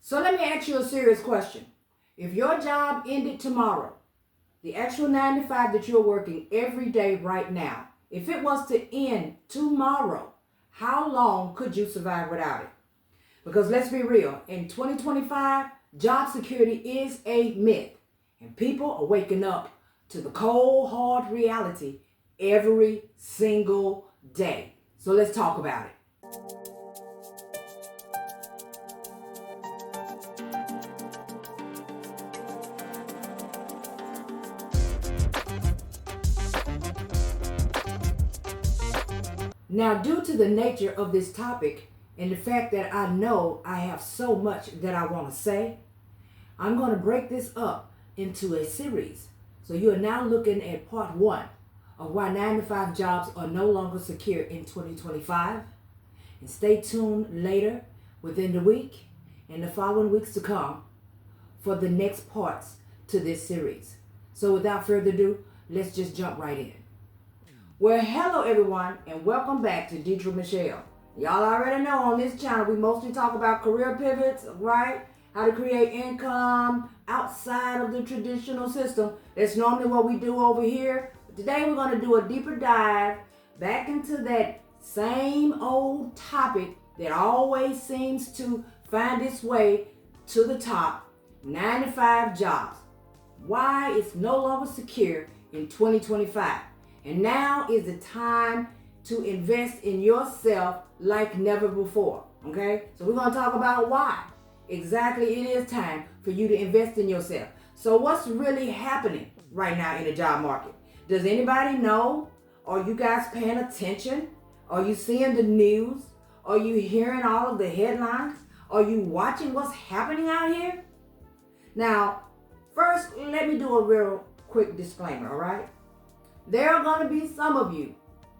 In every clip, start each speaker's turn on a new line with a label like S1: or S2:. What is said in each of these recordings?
S1: So let me ask you a serious question. If your job ended tomorrow, the actual 9 to 5 that you're working every day right now, if it was to end tomorrow, how long could you survive without it? Because let's be real, in 2025, job security is a myth. And people are waking up to the cold, hard reality every single day. So let's talk about it. Now, due to the nature of this topic and the fact that I know I have so much that I want to say, I'm going to break this up into a series. So you are now looking at part 1 of why 9 to 5 jobs are no longer secure in 2025. And stay tuned later within the week and the following weeks to come for the next parts to this series. So without further ado, let's just jump right in. Well, hello everyone, and welcome back to Deidre Michelle. Y'all already know on this channel we mostly talk about career pivots, right? How to create income outside of the traditional system. That's normally what we do over here. But today we're going to do a deeper dive back into that same old topic that always seems to find its way to the top. 9 to 5 jobs. Why it's no longer secure in 2025. And now is the time to invest in yourself like never before, okay? So we're going to talk about why exactly it is time for you to invest in yourself. So what's really happening right now in the job market? Does anybody know? Are you guys paying attention? Are you seeing the news? Are you hearing all of the headlines? Are you watching what's happening out here? Now, first, let me do a real quick disclaimer, all right? There are going to be some of you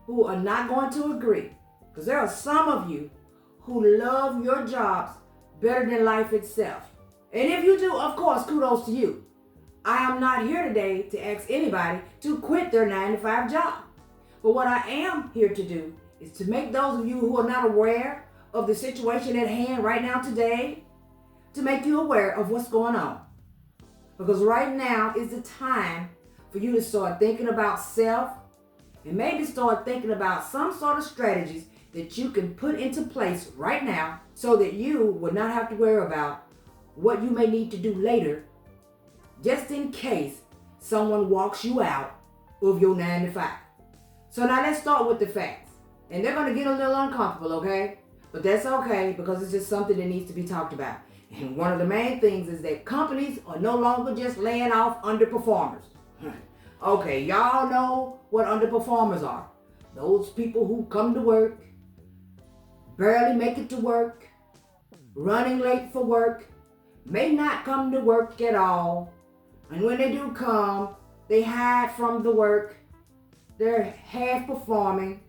S1: who are not going to agree, because there are some of you who love your jobs better than life itself. And if you do, of course, kudos to you. I am not here today to ask anybody to quit their 9 to 5 job. But what I am here to do is to make those of you who are not aware of the situation at hand right now today, to make you aware of what's going on. Because right now is the time for you to start thinking about self and maybe start thinking about some sort of strategies that you can put into place right now so that you will not have to worry about what you may need to do later, just in case someone walks you out of your 9 to 5. So now let's start with the facts. And they're going to get a little uncomfortable, okay? But that's okay, because it's just something that needs to be talked about. And one of the main things is that companies are no longer just laying off underperformers. Okay, y'all know what underperformers are. Those people who come to work, barely make it to work, running late for work, may not come to work at all, and when they do come, they hide from the work, they're half performing,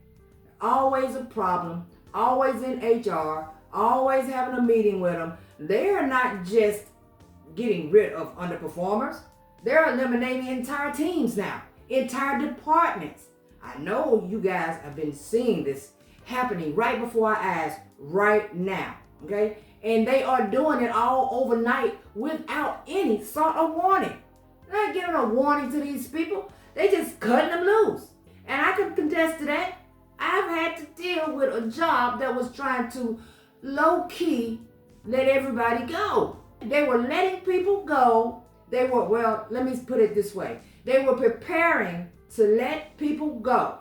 S1: always a problem, always in HR, always having a meeting with them. They're not just getting rid of underperformers. They're eliminating entire teams now, entire departments. I know you guys have been seeing this happening right before our eyes right now, okay? And they are doing it all overnight without any sort of warning. They're not giving a warning to these people. They just cutting them loose. And I can contest to that. I've had to deal with a job that was trying to low-key let everybody go. They were letting people go. They were, well, let me put it this way. They were preparing to let people go.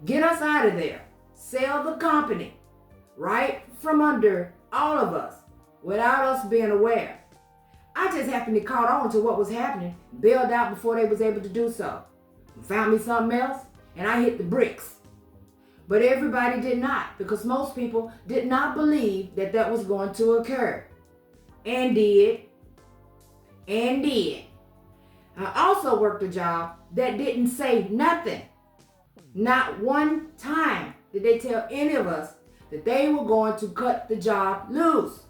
S1: Get us out of there. Sell the company right from under all of us without us being aware. I just happened to caught on to what was happening, bailed out before they was able to do so. Found me something else, and I hit the bricks. But everybody did not, because most people did not believe that that was going to occur. And did. And did. I also worked a job that didn't say nothing. Not one time did they tell any of us that they were going to cut the job loose.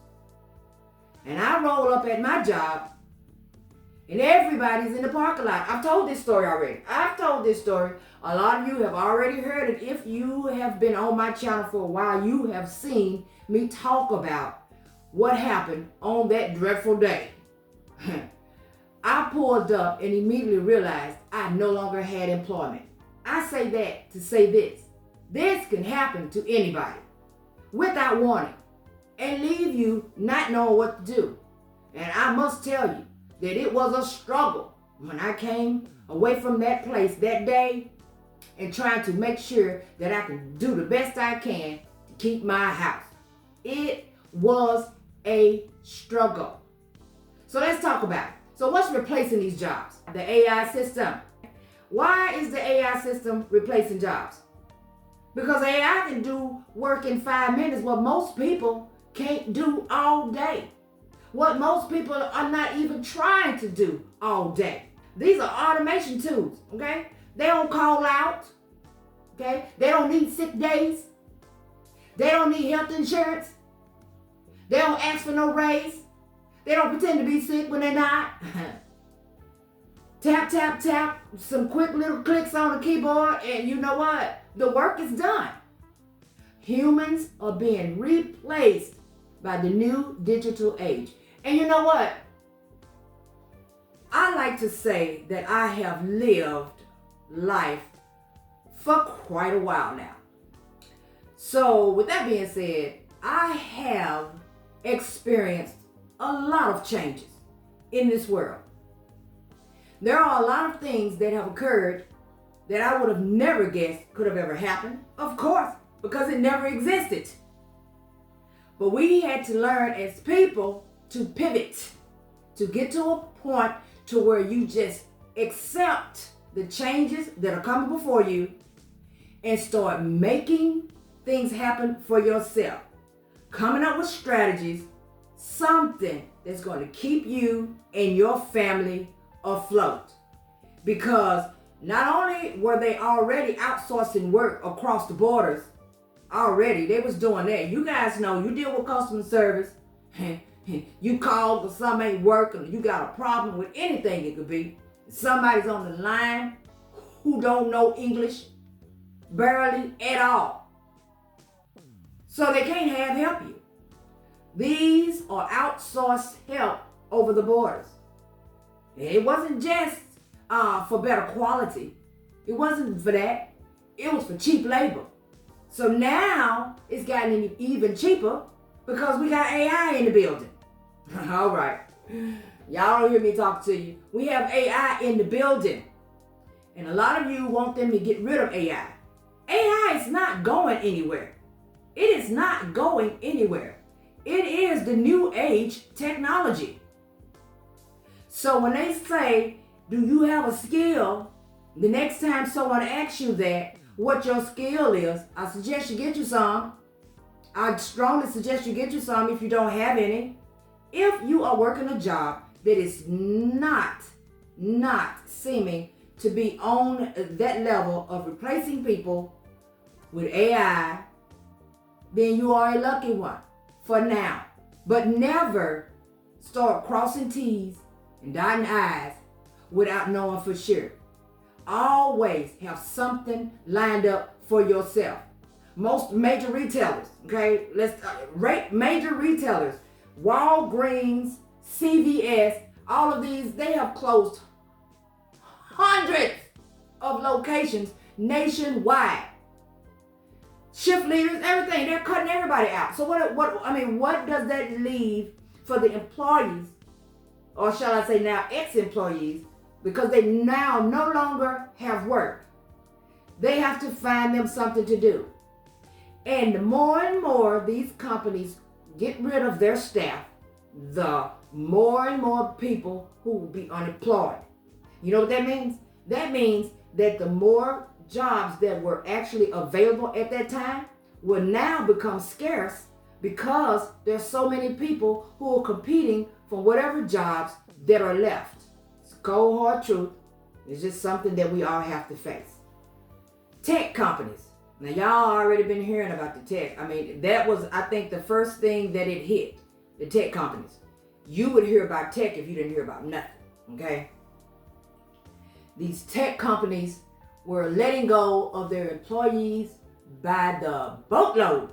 S1: And I roll up at my job and everybody's in the parking lot. I've told this story already. A lot of you have already heard it. If you have been on my channel for a while, you have seen me talk about what happened on that dreadful day. I pulled up and immediately realized I no longer had employment. I say that to say this. This can happen to anybody without warning and leave you not knowing what to do. And I must tell you that it was a struggle when I came away from that place that day and trying to make sure that I can do the best I can to keep my house. It was a struggle. So let's talk about it. So what's replacing these jobs? The AI system. Why is the AI system replacing jobs? Because AI can do work in 5 minutes what most people can't do all day. What most people are not even trying to do all day. These are automation tools, okay? They don't call out, okay? They don't need sick days. They don't need health insurance. They don't ask for no raise. They don't pretend to be sick when they're not. Tap, tap, tap, some quick little clicks on the keyboard, and you know what? The work is done. Humans are being replaced by the new digital age. And you know what? I like to say that I have lived life for quite a while now. So with that being said, I have experienced a lot of changes in this world. There are a lot of things that have occurred that I would have never guessed could have ever happened, of course, because it never existed. But we had to learn as people to pivot, to get to a point to where you just accept the changes that are coming before you and start making things happen for yourself. Coming up with strategies, something that's going to keep you and your family afloat. Because not only were they already outsourcing work across the borders, already they was doing that. You guys know, you deal with customer service, you call but some ain't working, you got a problem with anything it could be. Somebody's on the line who don't know English barely at all. So they can't help you. These are outsourced help over the borders. It wasn't just for better quality. It wasn't for that. It was for cheap labor. So now it's gotten even cheaper because we got AI in the building. All right. Y'all don't hear me talk to you. We have AI in the building. And a lot of you want them to get rid of AI. AI is not going anywhere. It is not going anywhere. It is the new age technology. So when they say, do you have a skill? The next time someone asks you that, what your skill is, I suggest you get you some. I strongly suggest you get you some if you don't have any. If you are working a job that is not seeming to be on that level of replacing people with AI, then you are a lucky one for now. But never start crossing T's and dotting I's without knowing for sure. Always have something lined up for yourself. Most major retailers, okay, let's rate major retailers, Walgreens, CVS, all of these, they have closed hundreds of locations nationwide. Shift leaders, everything, they're cutting everybody out. So what does that leave for the employees, or shall I say now ex-employees, because they now no longer have work. They have to find them something to do. And the more and more these companies get rid of their staff, the more and more people who will be unemployed. You know what that means? That means that the more jobs that were actually available at that time will now become scarce because there's so many people who are competing for whatever jobs that are left. It's cold hard truth. It's just something that we all have to face. Tech companies. Now y'all already been hearing about the tech. I mean, that was, I think, the first thing that it hit, the tech companies. You would hear about tech if you didn't hear about nothing, okay? These tech companies were letting go of their employees by the boatload.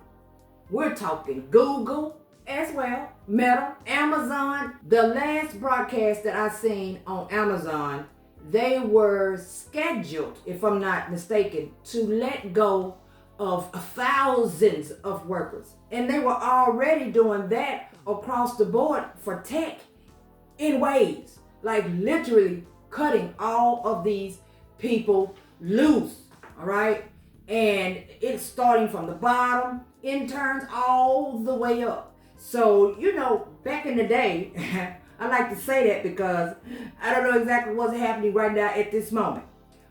S1: We're talking Google, as well. Meta, Amazon. The last broadcast that I seen on Amazon, they were scheduled, if I'm not mistaken, to let go of thousands of workers. And they were already doing that across the board for tech in waves, like literally cutting all of these people loose, all right? And it's starting from the bottom, interns all the way up. So, back in the day, I like to say that because I don't know exactly what's happening right now at this moment.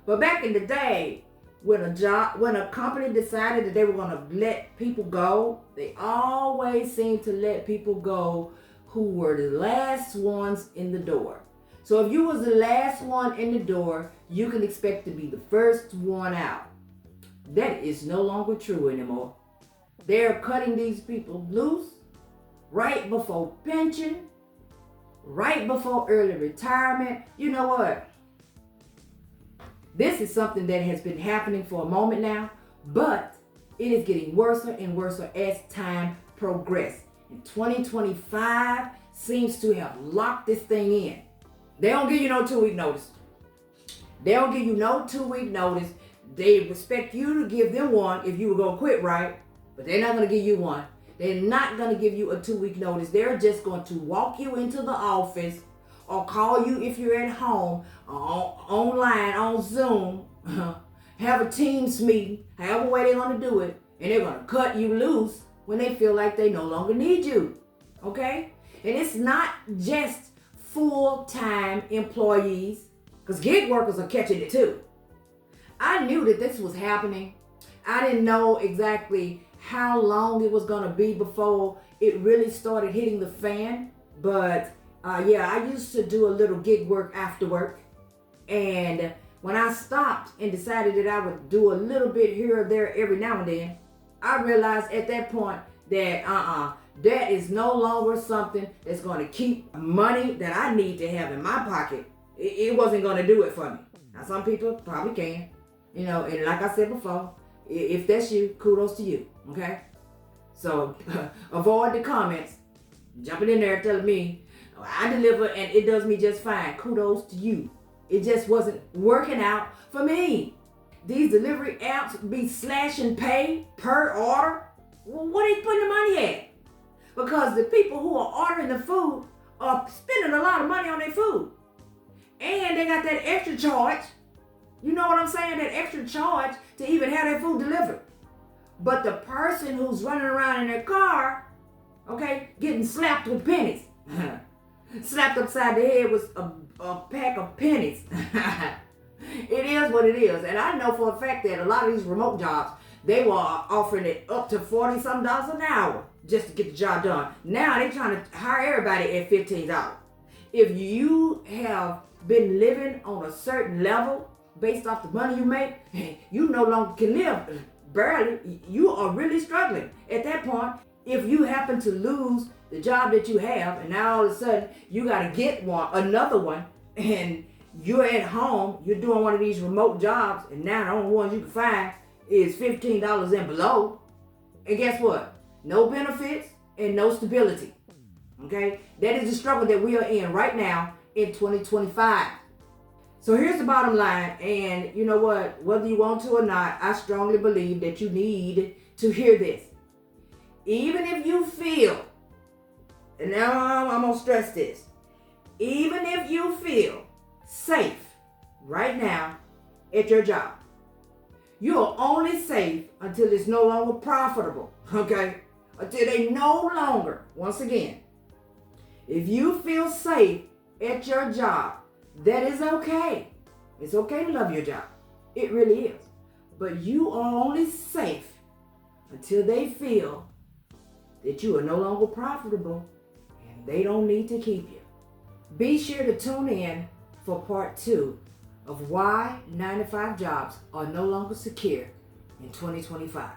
S1: But back in the day, when a company decided that they were going to let people go, they always seemed to let people go who were the last ones in the door. So if you was the last one in the door, you can expect to be the first one out. That is no longer true anymore. They're cutting these people loose right before pension, right before early retirement. You know what? This is something that has been happening for a moment now, but it is getting worse and worse as time progresses. And 2025 seems to have locked this thing in. They don't give you no 2-week notice. They don't give you no 2-week notice. They expect you to give them one if you were going to quit, right? But they're not going to give you one. They're not going to give you a 2-week notice. They're just going to walk you into the office or call you if you're at home, online, on Zoom, have a Teams meeting, however way they're going to do it, and they're going to cut you loose when they feel like they no longer need you, okay? And it's not just full-time employees, because gig workers are catching it too. I knew that this was happening. I didn't know exactly how long it was going to be before it really started hitting the fan, but I used to do a little gig work after work, and when I stopped and decided that I would do a little bit here or there every now and then, I realized at that point that that is no longer something that's going to keep money that I need to have in my pocket. It wasn't going to do it for me. Now some people probably can, and like I said before, if that's you, kudos to you, okay? So avoid the comments, jumping in there telling me, I deliver and it does me just fine. Kudos to you. It just wasn't working out for me. These delivery apps be slashing pay per order. Well, what are you putting the money at? Because the people who are ordering the food are spending a lot of money on their food. And they got that extra charge. You know what I'm saying? That extra charge to even have their food delivered. But the person who's running around in their car, okay, getting slapped with pennies. Slapped upside the head with a pack of pennies. It is what it is. And I know for a fact that a lot of these remote jobs, they were offering it up to $40-some an hour just to get the job done. Now they're trying to hire everybody at $15. If you have been living on a certain level based off the money you make, you no longer can live. Barely. You are really struggling. At that point, if you happen to lose the job that you have, and now all of a sudden you got to get another one, and you're at home, you're doing one of these remote jobs, and now the only ones you can find is $15 and below. And guess what? No benefits and no stability. Okay? That is the struggle that we are in right now in 2025. So here's the bottom line, and you know what? Whether you want to or not, I strongly believe that you need to hear this. Even if you feel, and now I'm going to stress this, even if you feel safe right now at your job, you're only safe until it's no longer profitable, okay? Until they no longer, once again, if you feel safe at your job, that is okay. It's okay to love your job. It really is. But you are only safe until they feel that you are no longer profitable and they don't need to keep you. Be sure to tune in for part 2 of why 9-to-5 jobs are no longer secure in 2025.